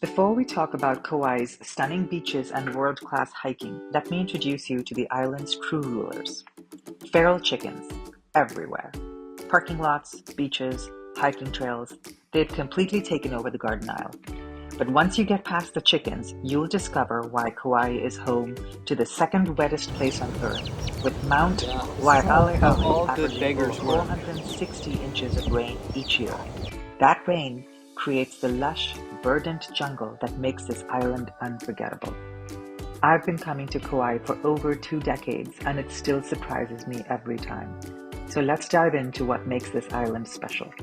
Before we talk about Kauai's stunning beaches and world-class hiking, let me introduce you to the island's true rulers. Feral chickens, everywhere. Parking lots, beaches, hiking trails, they've completely taken over the Garden Isle. But once you get past the chickens, you'll discover why Kauai is home to the second wettest place on Earth, with Mount Wailua All good averaging beggars over work. 460 inches of rain each year. That rain creates the lush, verdant jungle that makes this island unforgettable. I've been coming to Kauai for over 2 decades, and it still surprises me every time. So let's dive into what makes this island special.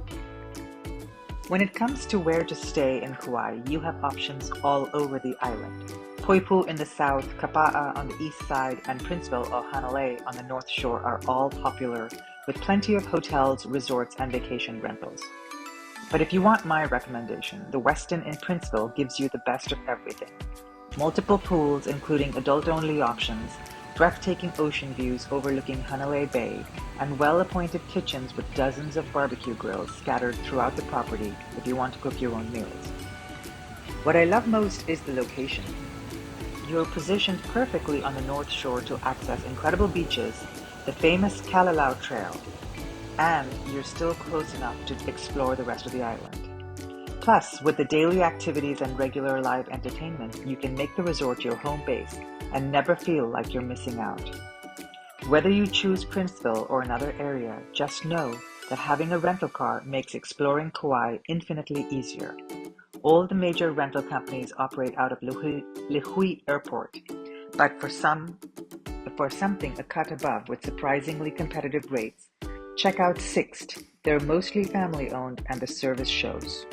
When it comes to where to stay in Kauai, you have options all over the island. Poipu in the south, Kapa'a on the east side, and Princeville or Hanalei on the north shore are all popular, with plenty of hotels, resorts, and vacation rentals. But if you want my recommendation, the Westin in Princeville gives you the best of everything. Multiple pools, including adult-only options, breathtaking ocean views overlooking Hanalei Bay, and well-appointed kitchens with dozens of barbecue grills scattered throughout the property if you want to cook your own meals. What I love most is the location. You're positioned perfectly on the north shore to access incredible beaches, the famous Kalalau Trail, and you're still close enough to explore the rest of the island. Plus, with the daily activities and regular live entertainment, you can make the resort your home base and never feel like you're missing out. Whether you choose Princeville or another area, just know that having a rental car makes exploring Kauai infinitely easier. All the major rental companies operate out of Lihue Airport, but for something a cut above with surprisingly competitive rates, check out Sixt. They're mostly family-owned and the service shows.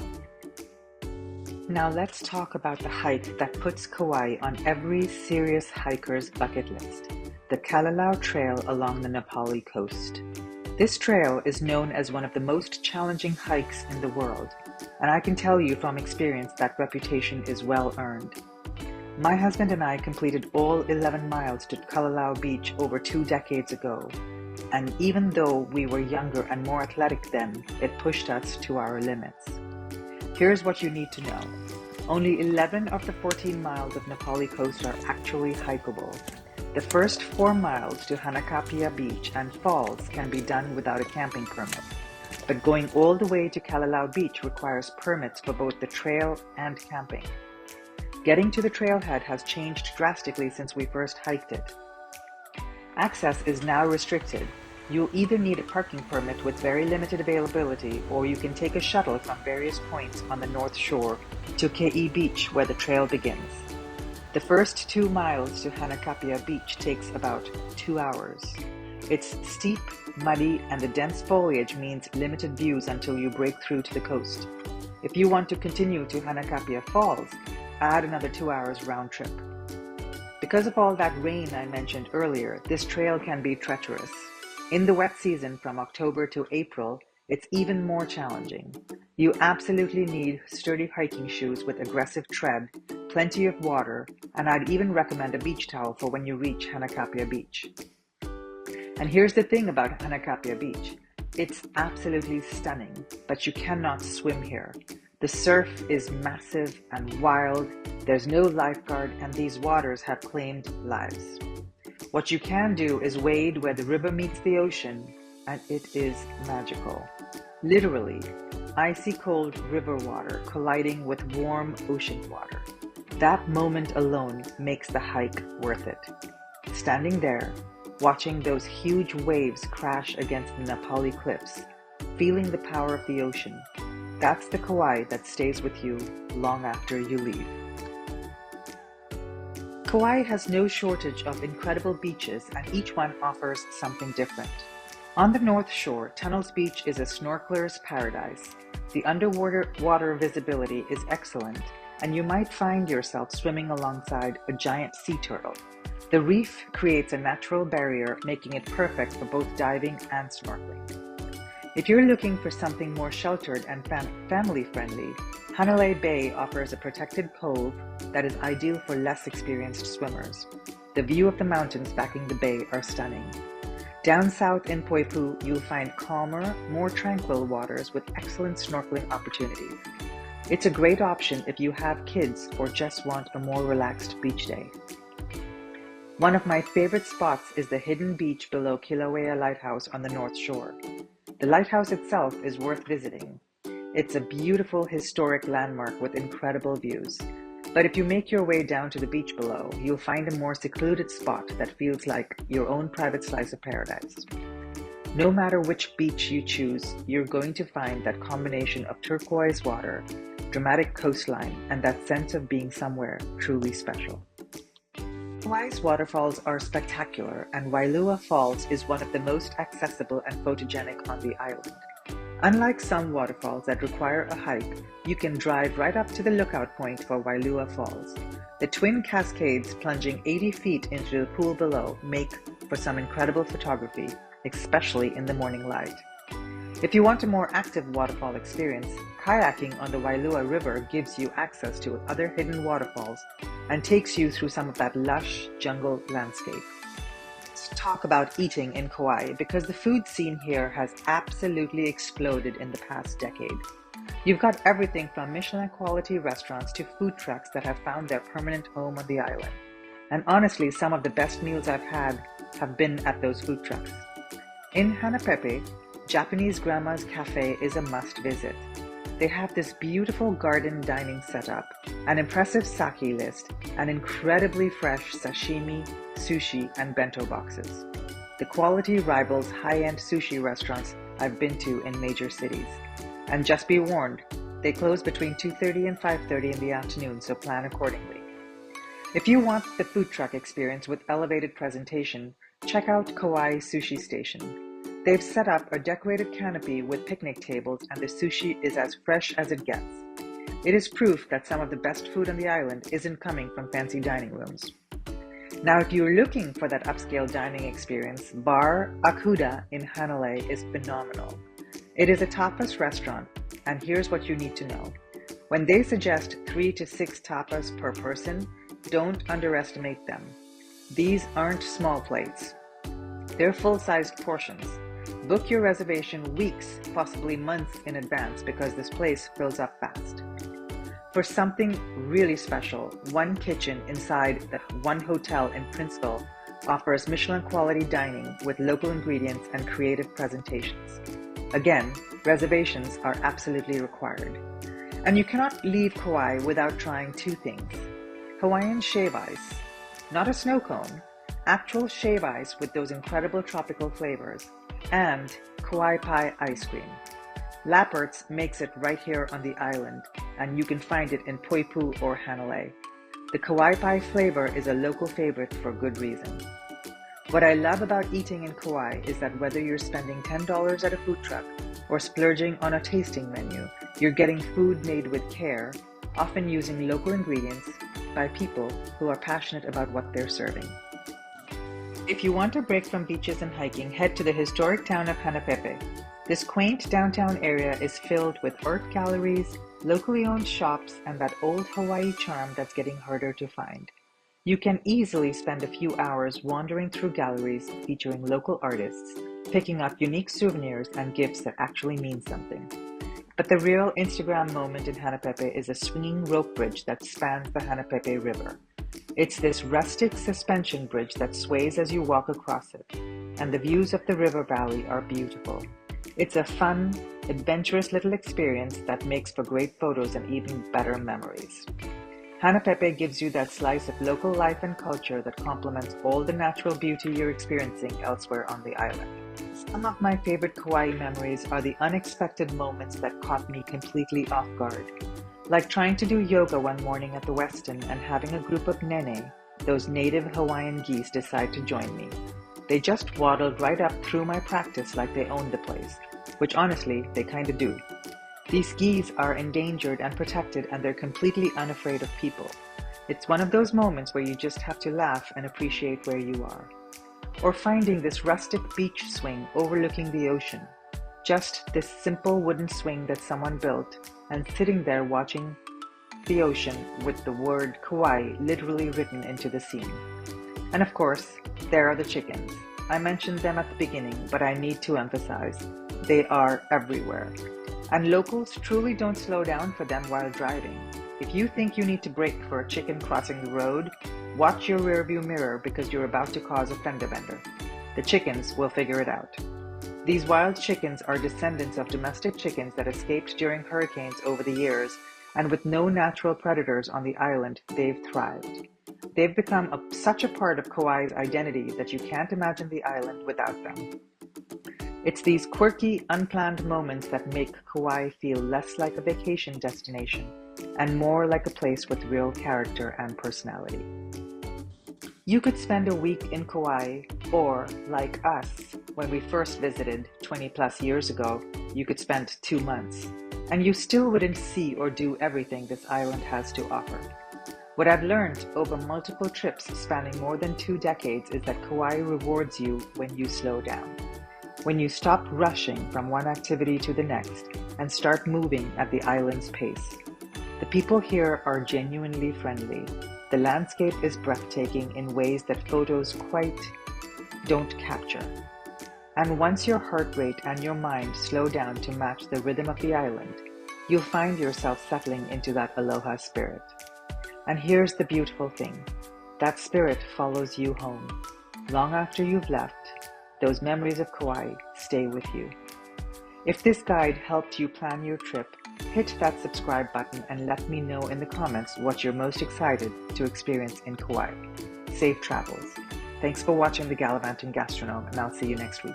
Now let's talk about the hike that puts Kauai on every serious hiker's bucket list, the Kalalau Trail along the Nepali coast. This trail is known as one of the most challenging hikes in the world, and I can tell you from experience that reputation is well earned. My husband and I completed all 11 miles to Kalalau Beach over 2 decades ago, and even though we were younger and more athletic then, it pushed us to our limits. Here's what you need to know. Only 11 of the 14 miles of Nepali coast are actually hikeable. The first 4 miles to Hanakapiai Beach and Falls can be done without a camping permit, but going all the way to Kalalau Beach requires permits for both the trail and camping. Getting to the trailhead has changed drastically since we first hiked it. Access is now restricted. You'll either need a parking permit with very limited availability, or you can take a shuttle from various points on the north shore to Kei Beach where the trail begins. The first 2 miles to Hanakapiai Beach takes about 2 hours. It's steep, muddy, and the dense foliage means limited views until you break through to the coast. If you want to continue to Hanakapiai Falls, add another 2 hours round trip. Because of all that rain I mentioned earlier, this trail can be treacherous. In the wet season from October to April, it's even more challenging. You absolutely need sturdy hiking shoes with aggressive tread, plenty of water, and I'd even recommend a beach towel for when you reach Hanakapiai Beach. And here's the thing about Hanakapiai Beach. It's absolutely stunning, but you cannot swim here. The surf is massive and wild, there's no lifeguard, and these waters have claimed lives. What you can do is wade where the river meets the ocean, and it is magical. Literally, icy cold river water colliding with warm ocean water. That moment alone makes the hike worth it. Standing there, watching those huge waves crash against the Nepali cliffs, feeling the power of the ocean, that's the Kauai that stays with you long after you leave. Kauai has no shortage of incredible beaches, and each one offers something different. On the north shore, Tunnels Beach is a snorkeler's paradise. The underwater visibility is excellent, and you might find yourself swimming alongside a giant sea turtle. The reef creates a natural barrier, making it perfect for both diving and snorkeling. If you're looking for something more sheltered and family-friendly, Hanalei Bay offers a protected cove that is ideal for less experienced swimmers. The view of the mountains backing the bay are stunning. Down south in Poipu, you'll find calmer, more tranquil waters with excellent snorkeling opportunities. It's a great option if you have kids or just want a more relaxed beach day. One of my favorite spots is the hidden beach below Kilauea Lighthouse on the North Shore. The lighthouse itself is worth visiting. It's a beautiful historic landmark with incredible views. But if you make your way down to the beach below, you'll find a more secluded spot that feels like your own private slice of paradise. No matter which beach you choose, you're going to find that combination of turquoise water, dramatic coastline, and that sense of being somewhere truly special. Kauai's waterfalls are spectacular, and Wailua Falls is one of the most accessible and photogenic on the island. Unlike some waterfalls that require a hike, you can drive right up to the lookout point for Wailua Falls. The twin cascades plunging 80 feet into the pool below make for some incredible photography, especially in the morning light. If you want a more active waterfall experience, kayaking on the Wailua River gives you access to other hidden waterfalls and takes you through some of that lush jungle landscape. Let's talk about eating in Kauai because the food scene here has absolutely exploded in the past decade. You've got everything from Michelin quality restaurants to food trucks that have found their permanent home on the island. And honestly, some of the best meals I've had have been at those food trucks. In Hanapepe, Japanese Grandma's Cafe is a must visit. They have this beautiful garden dining setup, an impressive sake list, and incredibly fresh sashimi, sushi, and bento boxes. The quality rivals high-end sushi restaurants I've been to in major cities. And just be warned, they close between 2:30 and 5:30 in the afternoon, so plan accordingly. If you want the food truck experience with elevated presentation, check out Kauai Sushi Station. They've set up a decorated canopy with picnic tables, and the sushi is as fresh as it gets. It is proof that some of the best food on the island isn't coming from fancy dining rooms. Now, if you're looking for that upscale dining experience, Bar Acuda in Hanalei is phenomenal. It is a tapas restaurant, and here's what you need to know. When they suggest 3 to 6 tapas per person, don't underestimate them. These aren't small plates. They're full-sized portions. Book your reservation weeks, possibly months in advance because this place fills up fast. For something really special, one kitchen inside the one hotel in Princeville offers Michelin quality dining with local ingredients and creative presentations. Again, reservations are absolutely required. And you cannot leave Kauai without trying 2 things. Hawaiian shave ice, not a snow cone, actual shave ice with those incredible tropical flavors, and Kauai pie ice cream. Lappert's makes it right here on the island, and you can find it in Poipu or Hanalei. The Kauai pie flavor is a local favorite for good reason. What I love about eating in Kauai is that whether you're spending $10 at a food truck or splurging on a tasting menu, you're getting food made with care, often using local ingredients by people who are passionate about what they're serving. If you want a break from beaches and hiking, head to the historic town of Hanapepe. This quaint downtown area is filled with art galleries, locally owned shops, and that old Hawaii charm that's getting harder to find. You can easily spend a few hours wandering through galleries featuring local artists, picking up unique souvenirs and gifts that actually mean something. But the real Instagram moment in Hanapepe is a swinging rope bridge that spans the Hanapepe River. It's this rustic suspension bridge that sways as you walk across it, and the views of the river valley are beautiful. It's a fun, adventurous little experience that makes for great photos and even better memories. Hanapepe gives you that slice of local life and culture that complements all the natural beauty you're experiencing elsewhere on the island. Some of my favorite Kauai memories are the unexpected moments that caught me completely off guard. Like trying to do yoga one morning at the Westin and having a group of Nene, those native Hawaiian geese, decide to join me. They just waddled right up through my practice like they owned the place, which honestly, they kinda do. These geese are endangered and protected, and they're completely unafraid of people. It's one of those moments where you just have to laugh and appreciate where you are. Or finding this rustic beach swing overlooking the ocean. Just this simple wooden swing that someone built, and sitting there watching the ocean with the word Kauai literally written into the scene. And of course, there are the chickens. I mentioned them at the beginning, but I need to emphasize, they are everywhere. And locals truly don't slow down for them while driving. If you think you need to brake for a chicken crossing the road, watch your rearview mirror because you're about to cause a fender bender. The chickens will figure it out. These wild chickens are descendants of domestic chickens that escaped during hurricanes over the years, and with no natural predators on the island, they've thrived. They've become such a part of Kauai's identity that you can't imagine the island without them. It's these quirky, unplanned moments that make Kauai feel less like a vacation destination and more like a place with real character and personality. You could spend a week in Kauai, or like us, when we first visited 20 plus years ago, you could spend 2 months, and you still wouldn't see or do everything this island has to offer. What I've learned over multiple trips spanning more than 2 decades is that Kauai rewards you when you slow down. When you stop rushing from one activity to the next and start moving at the island's pace. The people here are genuinely friendly. The landscape is breathtaking in ways that photos quite don't capture. And once your heart rate and your mind slow down to match the rhythm of the island, you'll find yourself settling into that aloha spirit. And here's the beautiful thing. That spirit follows you home. Long after you've left, those memories of Kauai stay with you. If this guide helped you plan your trip, hit that subscribe button and let me know in the comments what you're most excited to experience in Kauai. Safe travels. Thanks for watching the Gallivanting Gastronome, and I'll see you next week.